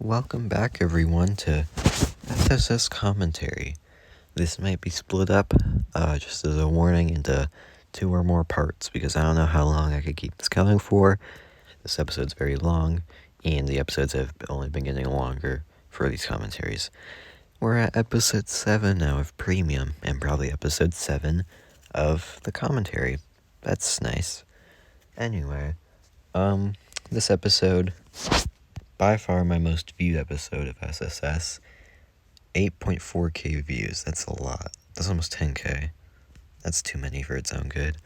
Welcome back, everyone, to SSS Commentary. This might be split up, just as a warning, into 2 or more parts, because I don't know how long I could keep this coming for. This episode's very long, and the episodes have only been getting longer for these commentaries. We're at episode 7 now of Premium, and probably episode 7 of the commentary. That's nice. Anyway, this episode, by far my most viewed episode of SSS, 8.4k views. That's a lot. That's almost 10k. That's too many for its own good.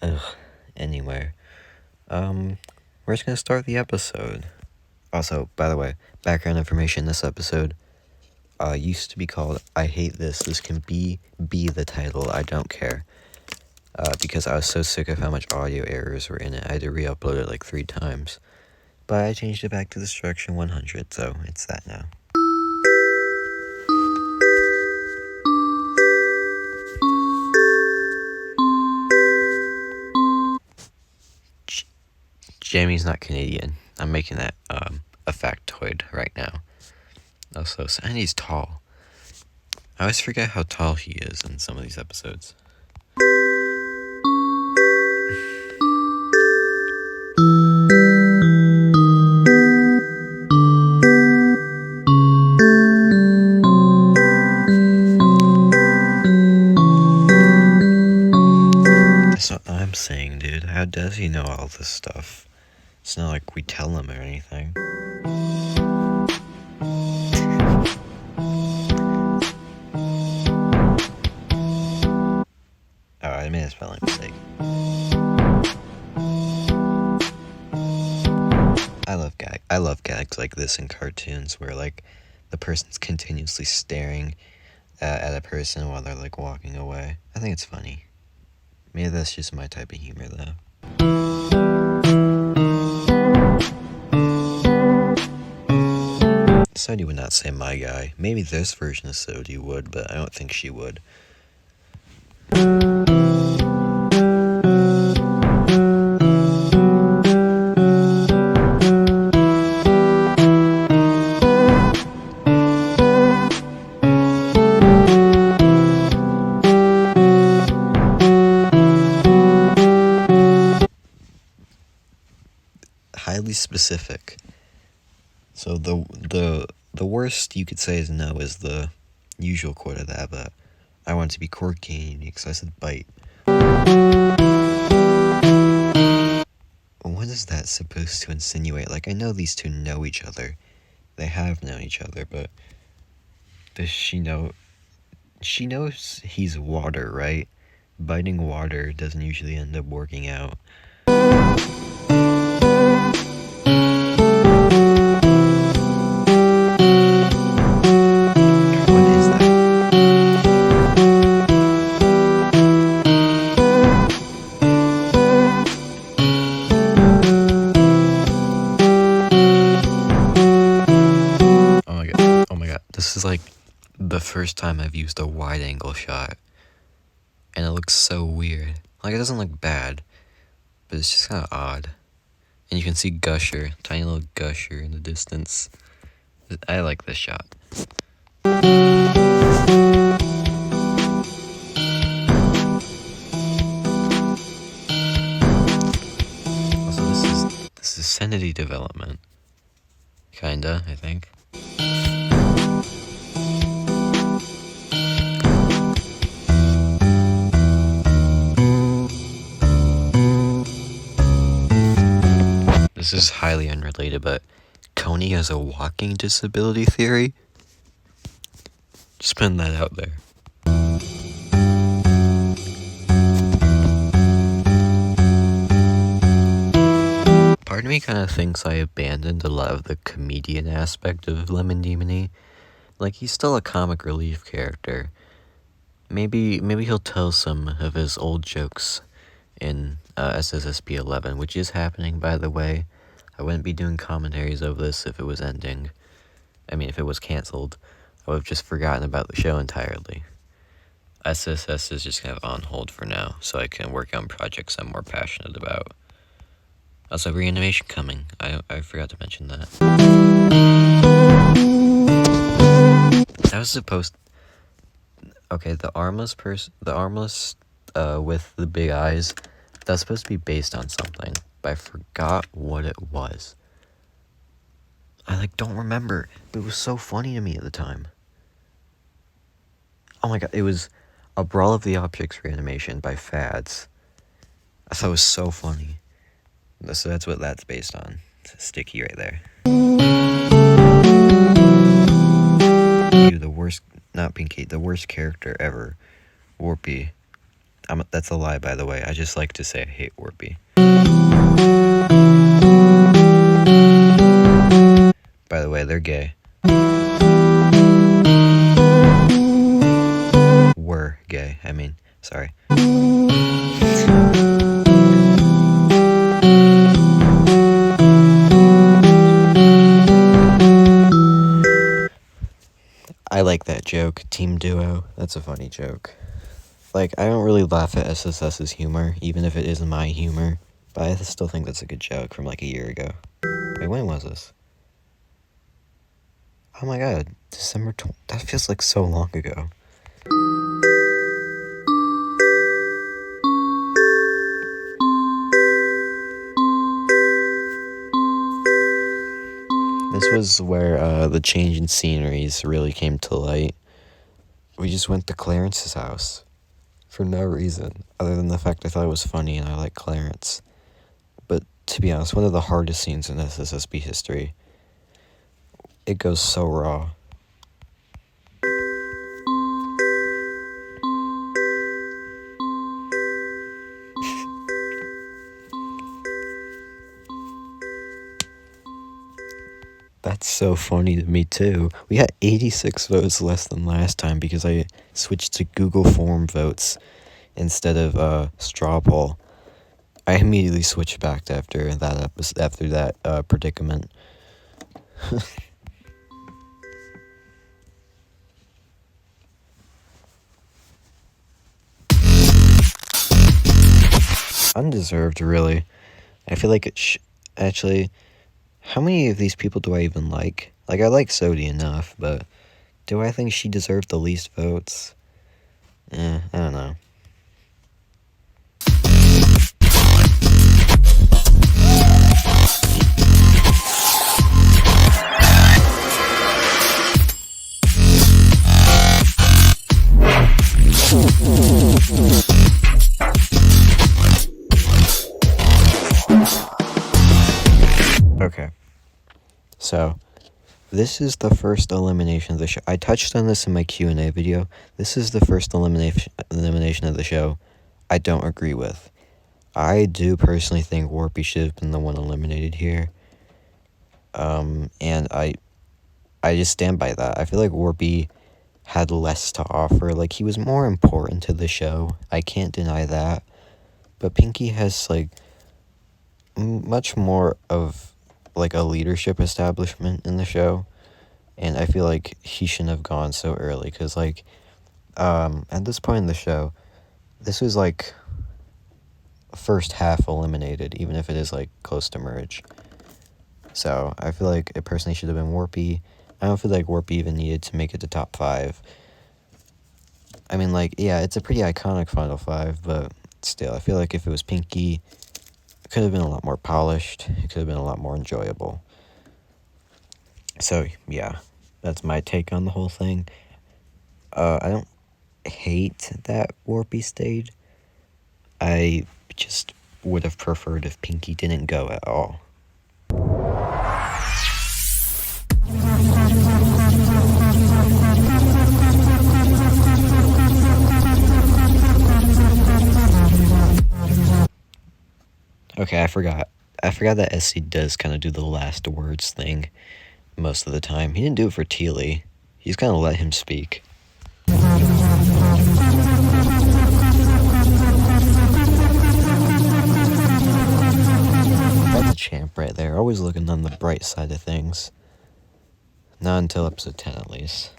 Ugh. Anyway, we're just gonna start the episode. Also, by the way, background information, this episode used to be called I Hate This. This can be the title, I don't care. Because I was so sick of how much audio errors were in it, I had to re-upload it like 3 times. But I changed it back to Destruction 100, so it's that now. Jamie's not Canadian. I'm making that a factoid right now. Also, and he's tall. I always forget how tall he is in some of these episodes. That's what I'm saying, dude. How does he know all this stuff? It's not like we tell him or anything. Oh, I made a spelling mistake. I love gags like this in cartoons where like the person's continuously staring at a person while they're like walking away. I think it's funny. Maybe that's just my type of humor though. Sody would not say my guy. Maybe this version of Sody would, but I don't think she would. Highly specific. So the worst you could say is no is the usual quote of that, but I want it to be quirky and unique, so I said bite. What is that supposed to insinuate? Like, I know these two know each other. They have known each other, but does she know? She knows he's water, right? Biting water doesn't usually end up working out. This is like the first time I've used a wide angle shot, and it looks so weird. Like, it doesn't look bad, but it's just kind of odd. And you can see Gusher, tiny little Gusher in the distance. I like this shot. Also, this is sanity development. Kinda, I think. This is highly unrelated, but Coney has a walking disability theory? Just putting that out there. Part of me kind of thinks I abandoned a lot of the comedian aspect of Lemon Demony. Like, he's still a comic relief character. Maybe he'll tell some of his old jokes in SSSP 11, which is happening, by the way. I wouldn't be doing commentaries of this if it was ending. I mean, if it was canceled, I would have just forgotten about the show entirely. SSS is just kind of on hold for now, so I can work on projects I'm more passionate about. Also, reanimation coming. I forgot to mention that. That was supposed... Okay, the armless with the big eyes, that's supposed to be based on something, but I forgot what it was. I don't remember, but it was so funny to me at the time. Oh my god, it was A Brawl of the Objects reanimation by Fads. I thought it was so funny. So that's what that's based on. It's sticky right there. You, the worst, not Pinky, the worst character ever. Warpy. That's a lie, by the way. I just like to say I hate Warpy. By the way, they're gay. Were gay, I mean. Sorry. I like that joke. Team duo. That's a funny joke. I don't really laugh at SSS's humor, even if it isn't my humor. But I still think that's a good joke from a year ago. Wait, when was this? Oh my god, December 20th. That feels like so long ago. This was where the change in sceneries really came to light. We just went to Clarence's house for no reason, other than the fact I thought it was funny and I like Clarence. But to be honest, one of the hardest scenes in SSSB history. It goes so raw. That's so funny to me too. We got 86 votes less than last time because I switched to Google Form votes instead of straw poll. I immediately switched back after that predicament. Undeserved, really. I feel like actually, how many of these people do I even like? I like Sodi enough, but do I think she deserved the least votes? I don't know. Okay, so this is the first elimination of the show. I touched on this in my Q&A video. This is the first elimination of the show I don't agree with. I do personally think Warpy should have been the one eliminated here. And I just stand by that. I feel like Warpy had less to offer. He was more important to the show. I can't deny that. But Pinky has, much more of, a leadership establishment in the show. And I feel like he shouldn't have gone so early. Because, at this point in the show, this was, first half eliminated, even if it is, close to merge. So, I feel like it personally should have been Warpy. I don't feel like Warpy even needed to make it to top 5. I mean, yeah, it's a pretty iconic Final 5, but still, I feel like if it was Pinky, it could have been a lot more polished. It could have been a lot more enjoyable. So, yeah, that's my take on the whole thing. I don't hate that Warpy stayed. I just would have preferred if Pinky didn't go at all. Okay, I forgot that SC does kind of do the last words thing most of the time. He didn't do it for Teely. He's kind of let him speak. That's a champ right there. Always looking on the bright side of things. Not until episode 10, at least.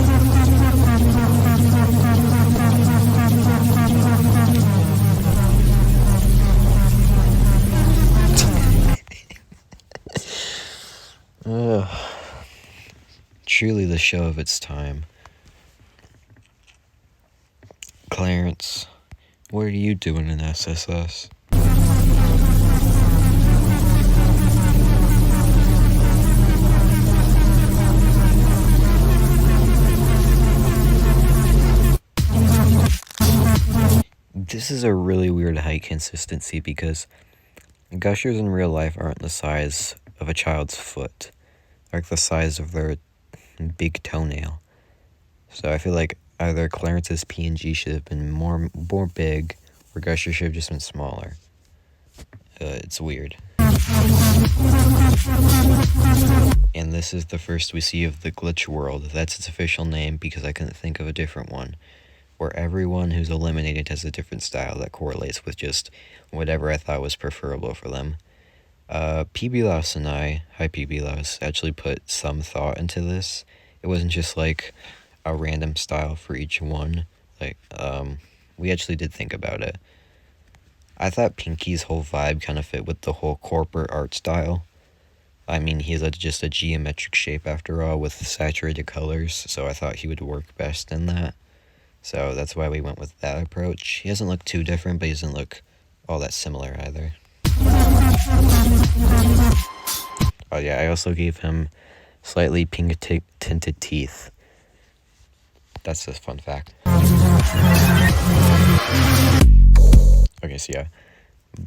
Truly the show of its time. Clarence, what are you doing in SSS? This is a really weird height consistency because gushers in real life aren't the size of a child's foot. They're like the size of their big toenail. So I feel like either Clarence's PNG should have been more big, or Gusher should have just been smaller. It's weird. And this is the first we see of the glitch world. That's its official name because I couldn't think of a different one. Where everyone who's eliminated has a different style that correlates with just whatever I thought was preferable for them. PB Louse and hi PB Louse, actually put some thought into this. It wasn't just like a random style for each one. We actually did think about it. I thought Pinky's whole vibe kind of fit with the whole corporate art style. I mean, he's just a geometric shape after all with saturated colors, so I thought he would work best in that. So that's why we went with that approach. He doesn't look too different, but he doesn't look all that similar either. Oh yeah, I also gave him slightly pink tinted teeth. That's a fun fact. Okay, so yeah.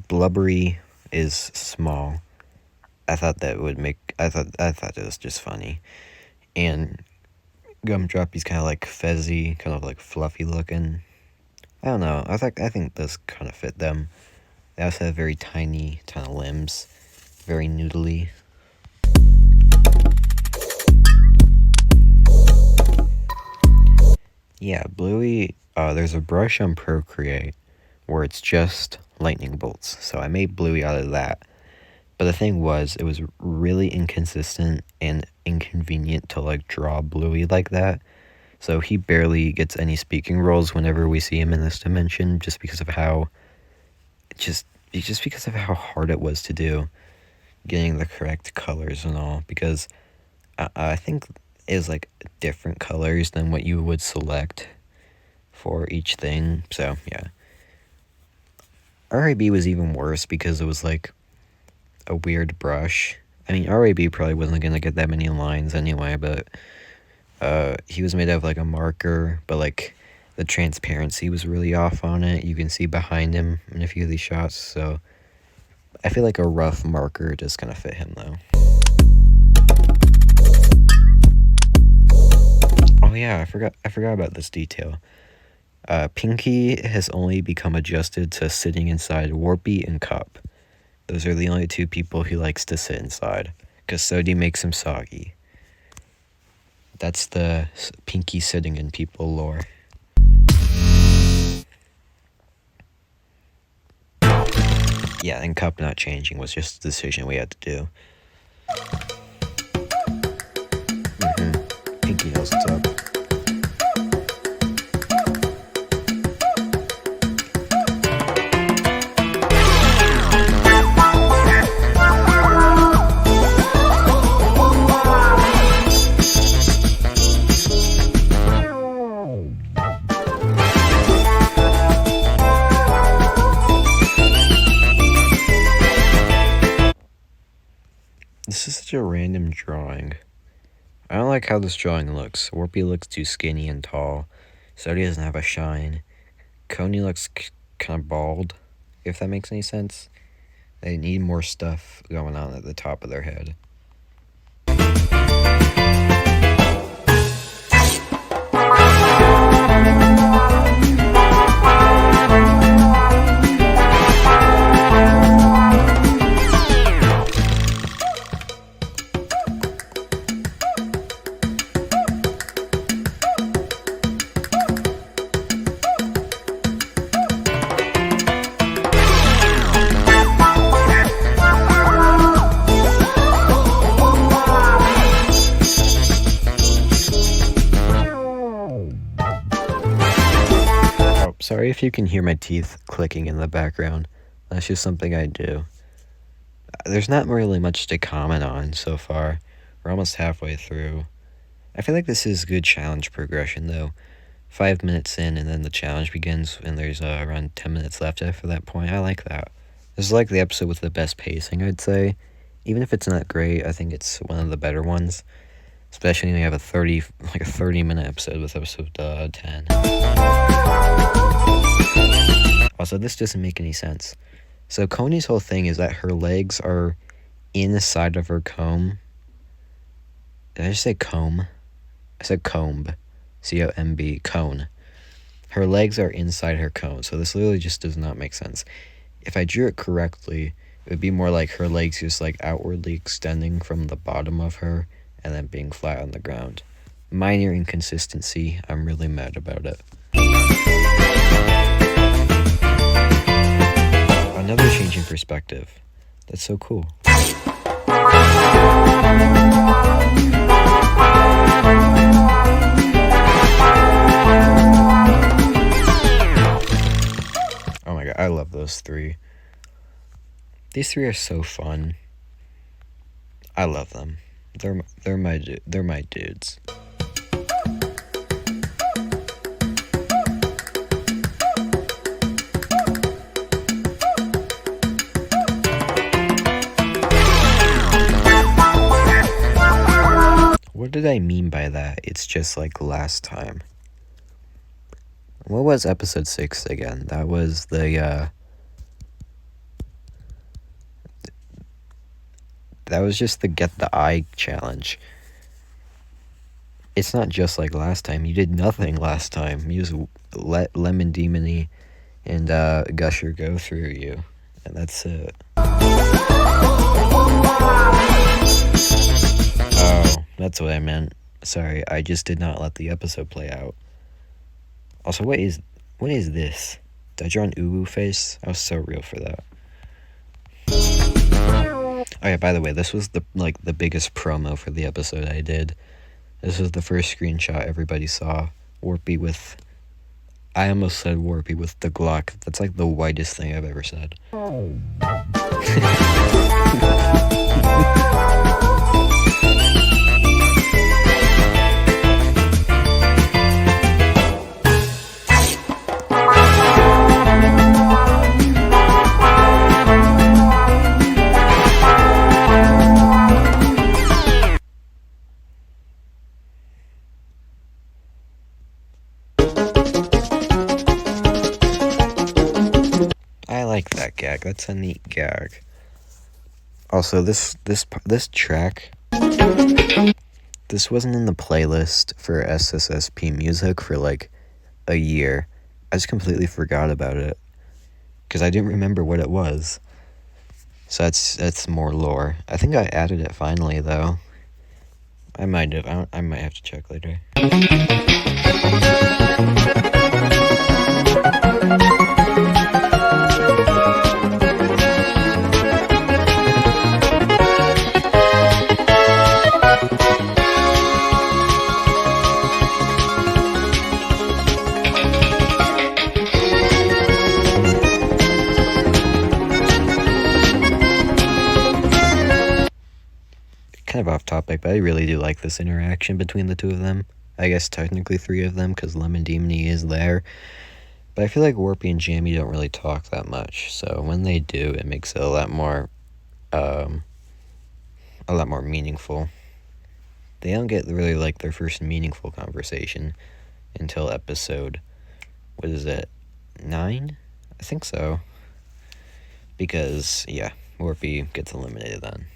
Blubbery is small. I thought it was just funny. And Gumdroppy's kind of like fezzy, kind of like fluffy looking. I don't know. I think those kind of fit them. They also have very tiny limbs, very noodly. Yeah, Bluey. There's a brush on Procreate where it's just lightning bolts. So I made Bluey out of that. But the thing was, it was really inconsistent and inconvenient to like draw Bluey like that. So he barely gets any speaking roles whenever we see him in this dimension, just because of how hard it was to do, getting the correct colors and all. Because I think it was like different colors than what you would select for each thing. So yeah, RAB was even worse because it was like a weird brush. I mean, RAB probably wasn't gonna get that many lines anyway, but he was made out of like a marker, but like the transparency was really off on it. You can see behind him in a few of these shots, so I feel like a rough marker just kind of fit him though. Oh yeah, I forgot about this detail. Pinky has only become adjusted to sitting inside Warpy and Cup. Those are the only two people he likes to sit inside, because Sody makes him soggy. That's the Pinky sitting in people lore. Yeah, and Cup not changing was just a decision we had to do. Pinky knows what's up. This is such a random drawing. I don't like how this drawing looks. Warpy looks too skinny and tall. Sody doesn't have a shine. Coney looks kind of bald, if that makes any sense. They need more stuff going on at the top of their head. Sorry if you can hear my teeth clicking in the background. That's just something I do. There's not really much to comment on so far. We're almost halfway through. I feel like this is good challenge progression, though. 5 minutes in, and then the challenge begins, and there's around 10 minutes left after that point. I like that. This is like the episode with the best pacing, I'd say. Even if it's not great, I think it's one of the better ones. Especially when you have a 30-minute episode with episode 10. Also, this doesn't make any sense. So Coney's whole thing is that her legs are inside of her comb. Did I just say comb? I said comb. C-O-M-B, cone. Her legs are inside her cone, so this literally just does not make sense. If I drew it correctly, it would be more like her legs just like outwardly extending from the bottom of her and then being flat on the ground. Minor inconsistency, I'm really mad about it. Another change in perspective. That's so cool. Oh my god, I love those three. These three are so fun. I love them. They're my dudes. What did I mean by that? It's just like last time. What was episode 6 again? That was the, that was just the get the eye challenge. It's not just like last time. You did nothing last time. You just let Lemon Demony and Gusher go through you. And that's it. Oh, that's what I meant. Sorry, I just did not let the episode play out. Also, what is this? Did I draw an uwu face? I was so real for that. Oh yeah, by the way, this was the biggest promo for the episode I did. This was the first screenshot everybody saw. Warpy with... I almost said Warpy with the Glock. That's like the whitest thing I've ever said. I like that gag. That's a neat gag. Also, this track, this wasn't in the playlist for SSSP music for like a year. I just completely forgot about it because I didn't remember what it was. So that's more lore. I think I added it finally though. I might have. I might have to check later. Kind of off topic, but I really do like this interaction between the two of them. I guess technically 3 of them, because Lemon Demony is there. But I feel like Warpy and Jammy don't really talk that much, so when they do, it makes it a lot more meaningful. They don't get really like their first meaningful conversation until episode, what is it, 9? I think so. Because, yeah, Warpy gets eliminated then.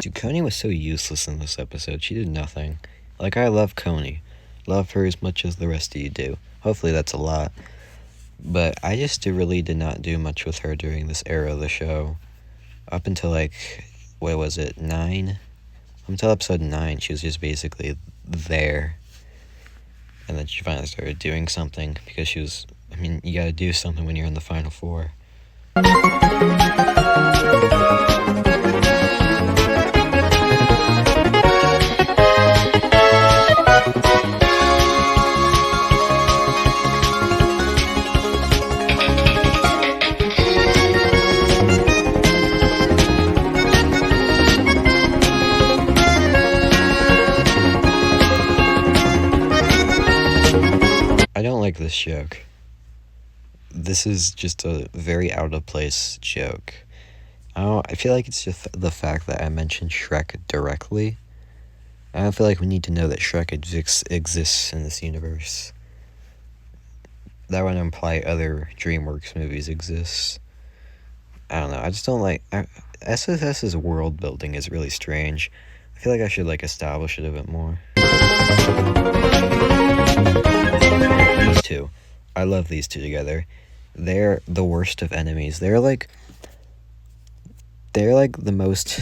Dude, Coney was so useless in this episode. She did nothing. Like, I love Coney. Love her as much as the rest of you do. Hopefully that's a lot. But I just really did not do much with her during this era of the show. Up until, like, what was it, 9? Up until episode 9, she was just basically there. And then she finally started doing something because she was I mean, you gotta do something when you're in the Final Four. I don't like this joke. This is just a very out of place joke. I feel like it's just the fact that I mentioned Shrek directly. I don't feel like we need to know that Shrek exists in this universe. That would imply other DreamWorks movies exist. I don't know. I just don't like... SSS's world building is really strange. I feel like I should establish it a bit more. These two. I love these two together. They're the worst of enemies. They're like the most...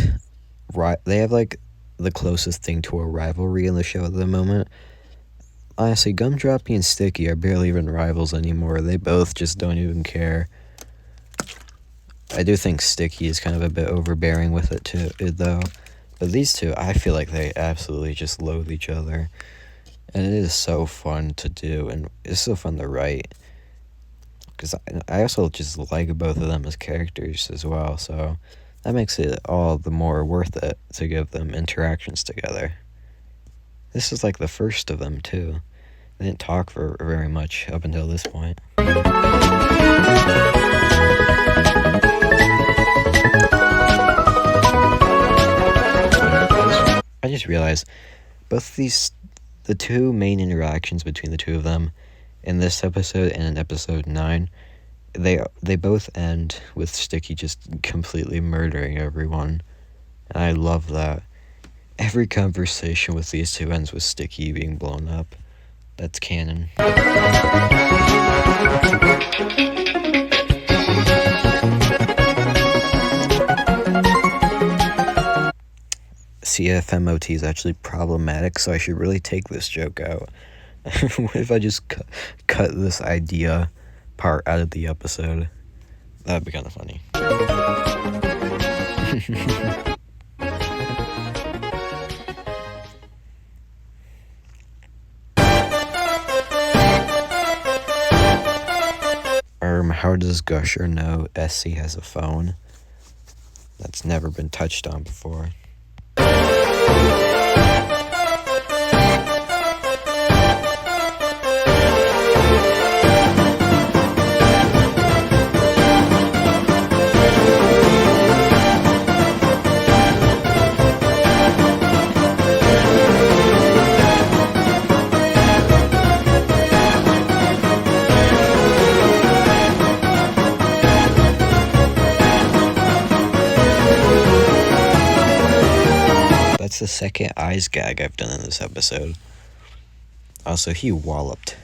They have the closest thing to a rivalry in the show at the moment. Honestly, Gumdroppy and Sticky are barely even rivals anymore. They both just don't even care. I do think Sticky is kind of a bit overbearing with it too, though. But these two, I feel like they absolutely just loathe each other. And it is so fun to do, and it's so fun to write. Because I also just like both of them as characters as well, so that makes it all the more worth it to give them interactions together. This is the first of them, too. They didn't talk for very much up until this point. I just realized the two main interactions between the two of them in this episode and in episode 9, they both end with Sticky just completely murdering everyone. And I love that. Every conversation with these two ends with Sticky being blown up. That's canon. CFMOT is actually problematic, so I should really take this joke out. What if I just cut this idea part out of the episode? That'd be kind of funny. How does Gusher know SC has a phone? That's never been touched on before. That's the second eyes gag I've done in this episode. Also, he walloped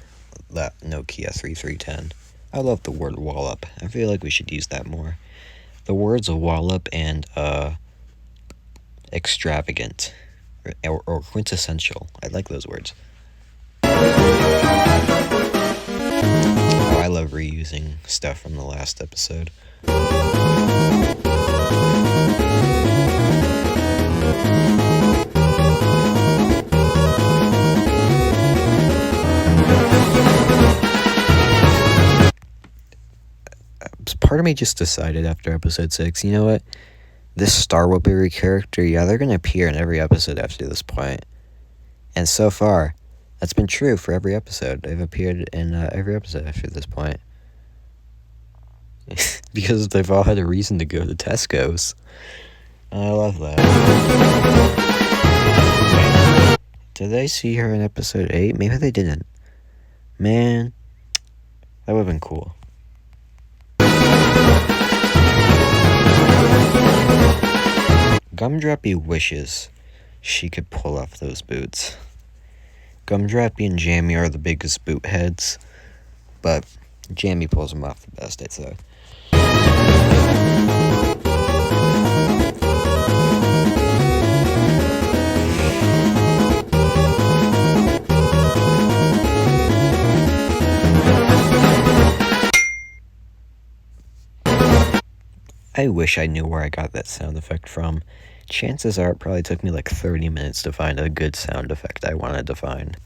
that Nokia 3310. I love the word wallop. I feel like we should use that more. The words wallop and extravagant or quintessential. I like those words. Oh, I love reusing stuff from the last episode. Part of me just decided after episode 6, you know what? This Star Whoopiery character, yeah, they're going to appear in every episode after this point. And so far, that's been true for every episode. They've appeared in every episode after this point. Because they've all had a reason to go to Tesco's. I love that. Did they see her in episode 8? Maybe they didn't. Man, that would have been cool. Gumdroppy wishes she could pull off those boots. Gumdroppy and Jammy are the biggest boot heads, but Jammy pulls them off the best, I'd say. I wish I knew where I got that sound effect from. Chances are it probably took me like 30 minutes to find a good sound effect I wanted to find.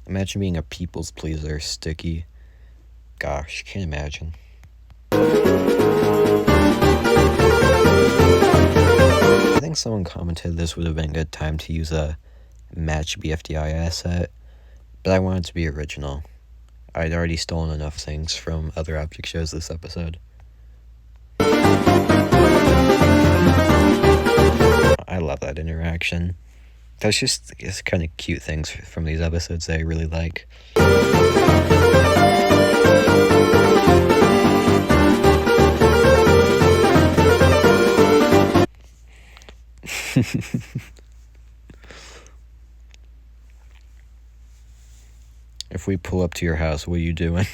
Imagine being a people's pleaser, Sticky. Gosh, can't imagine. I think someone commented this would have been a good time to use a match BFDI asset, but I wanted to be original. I'd already stolen enough things from other object shows this episode. I love that interaction. That's just kind of cute things from these episodes that I really like. If we pull up to your house, what are you doing?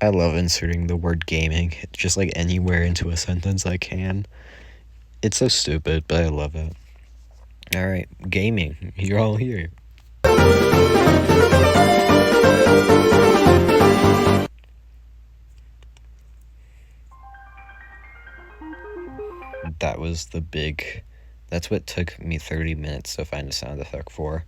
I love inserting the word gaming, just like anywhere into a sentence I can. It's so stupid, but I love it. Alright, gaming. You're all here. That was the big... That's what took me 30 minutes to find a sound effect for.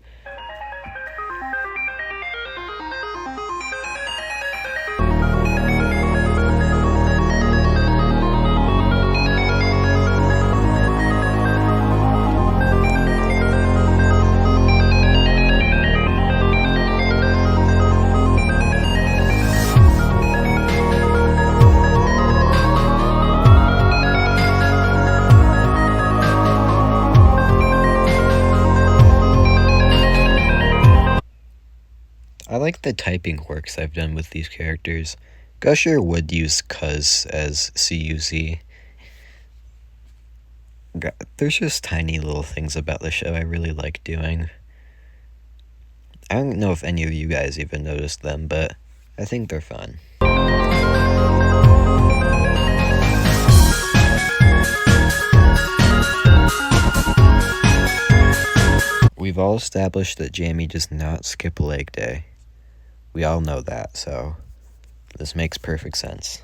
I like the typing quirks I've done with these characters. Gusher would use cuz as CUZ. There's just tiny little things about the show I really like doing. I don't know if any of you guys even noticed them, but I think they're fun. We've all established that Jamie does not skip a leg day. We all know that, so this makes perfect sense.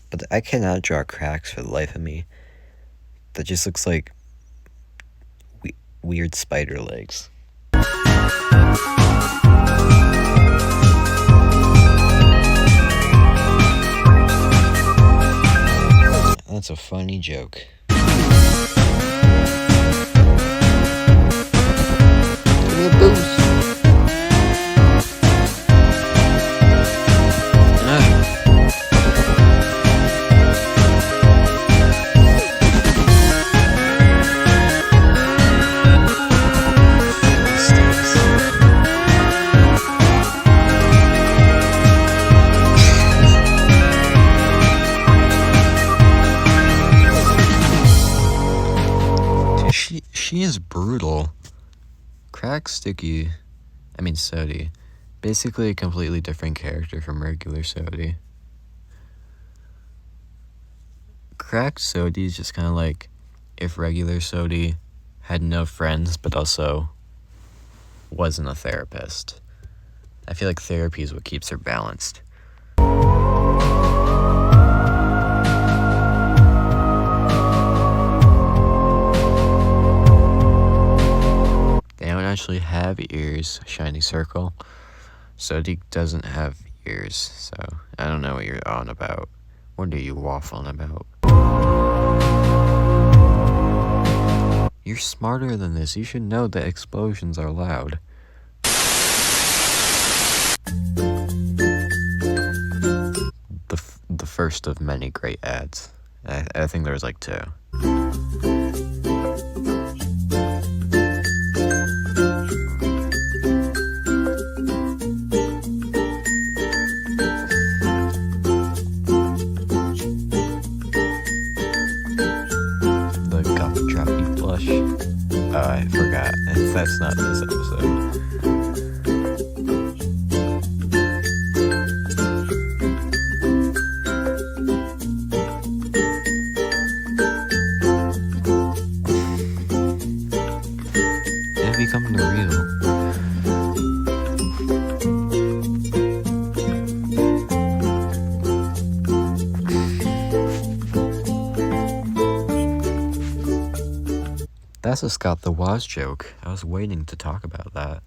But I cannot draw cracks for the life of me. That just looks like weird spider legs. That's a funny joke. Give me a boost. She is brutal. Sodi. Basically a completely different character from regular Sodi. Cracked Sodi is just kind of like if regular Sodi had no friends but also wasn't a therapist. I feel like therapy is what keeps her balanced. Actually have ears, shiny circle. Sodi doesn't have ears, so I don't know what you're on about. What are you waffling about? You're smarter than this. You should know that explosions are loud. The first of many great ads. I think there was like 2. I forgot. That's not this episode. from the reel. That's a Scott the Woz joke. I was waiting to talk about that.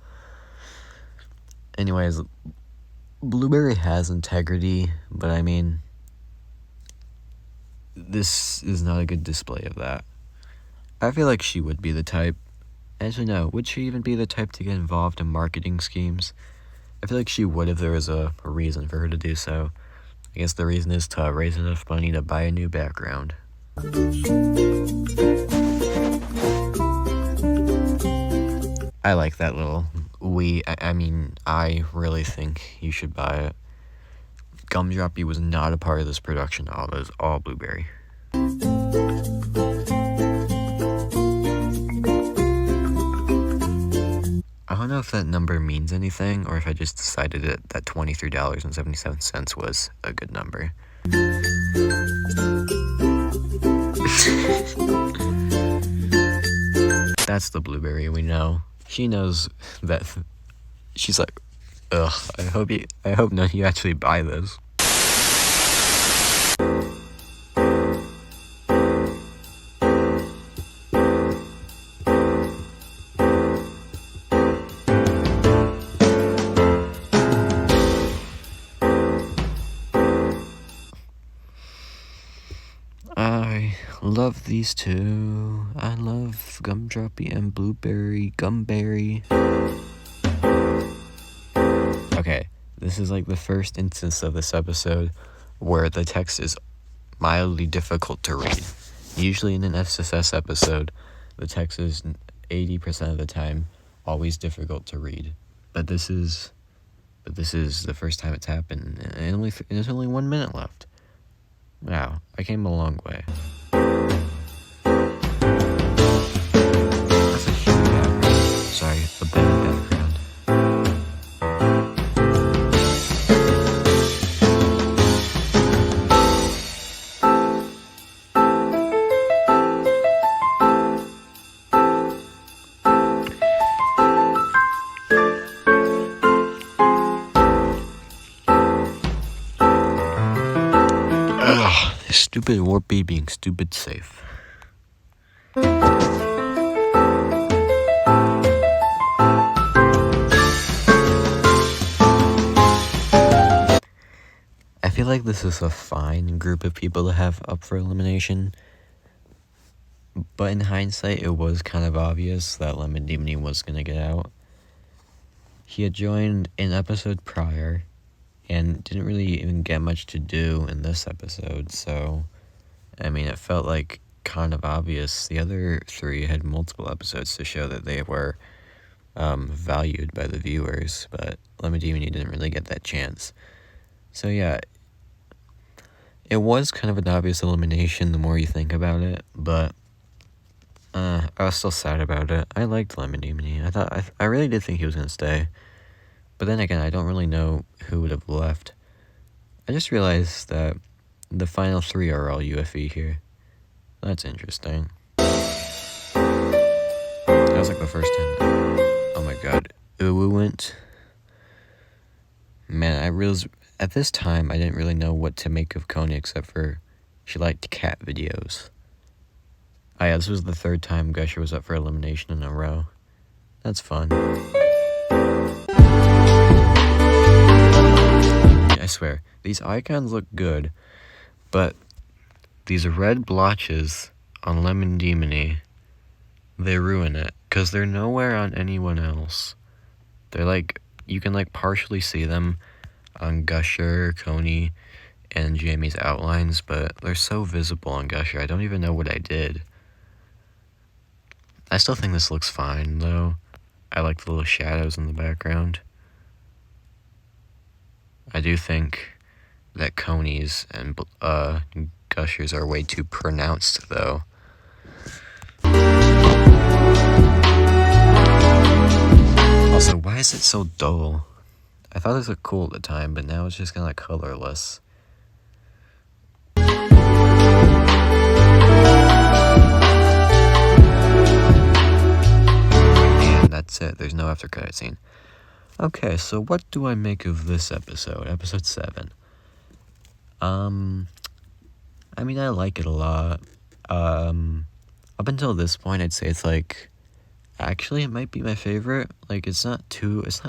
Anyways, Blueberry has integrity, but I mean, this is not a good display of that. I feel like she would be the type. Actually, no. Would she even be the type to get involved in marketing schemes? I feel like she would if there was a reason for her to do so. I guess the reason is to raise enough money to buy a new background. I like that little I really think you should buy it. Gumdroppy was not a part of this production at all. It was all Blueberry. I don't know if that number means anything, or if I just decided that $23.77 was a good number. That's the Blueberry we know. She knows that. She's like, ugh, I hope none of you actually buy this. I love these two. I love Gumdroppy and Blueberry, Gumberry. Okay, this is like the first instance of this episode where the text is mildly difficult to read. Usually in an SSS episode, the text is 80% of the time always difficult to read. But this is the first time it's happened, and there's only 1 minute left. Wow, I came a long way. That's a huge background. Sorry, a bad background. Stupid Warpy being stupid safe. I feel like this is a fine group of people to have up for elimination, but in hindsight it was kind of obvious that Lemon Demony was going to get out. He had joined an episode prior and didn't really even get much to do in this episode, so, I mean, it felt like kind of obvious. The other three had multiple episodes to show that they were valued by the viewers, but Lemon Demony didn't really get that chance. So yeah, it was kind of an obvious elimination the more you think about it, but I was still sad about it. I liked Lemon Demony. I really did think he was going to stay. But then again, I don't really know who would have left. I just realized that the final three are all UFE here. That's interesting. That was like the first 10. Oh my god. Uwu went. Man, I realized at this time I didn't really know what to make of Coney except for she liked cat videos. Oh yeah, this was the third time Gusher was up for elimination in a row. That's fun. I swear, these icons look good, but these red blotches on Lemon Demony, they ruin it, because they're nowhere on anyone else. They're like, you can like partially see them on Gusher, Coney, and Jamie's outlines, but they're so visible on Gusher, I don't even know what I did. I still think this looks fine, though. I like the little shadows in the background. I do think that Coney's and Gusher's are way too pronounced, though. Also, why is it so dull? I thought this looked cool at the time, but now it's just kind of like colorless. And that's it. it. There's no after credit scene. Okay, so what do I make of this episode? Episode 7. I mean, I like it a lot. Up until this point, I'd say it's like, actually, it might be my favorite. Like, it's not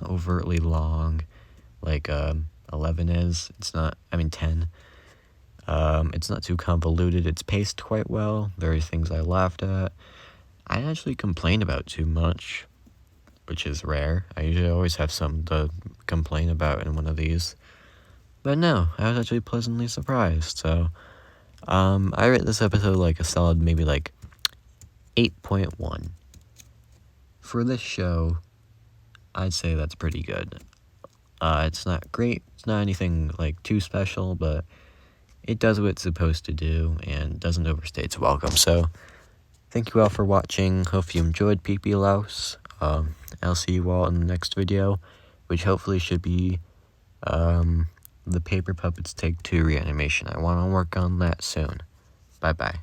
overtly long, like, 11 is. It's not, 10. It's not too convoluted. It's paced quite well. There are things I laughed at. I didn't actually complain about too much, which is rare. I usually always have something to complain about in one of these. But no, I was actually pleasantly surprised. So, I rate this episode like a solid maybe like 8.1. For this show, I'd say that's pretty good. It's not great. It's not anything like too special, but it does what it's supposed to do and doesn't overstay its welcome. So, thank you all for watching. Hope you enjoyed Pee-Pee Louse. I'll see you all in the next video, which hopefully should be the Paper Puppets Take 2 reanimation. I want to work on that soon. Bye-bye.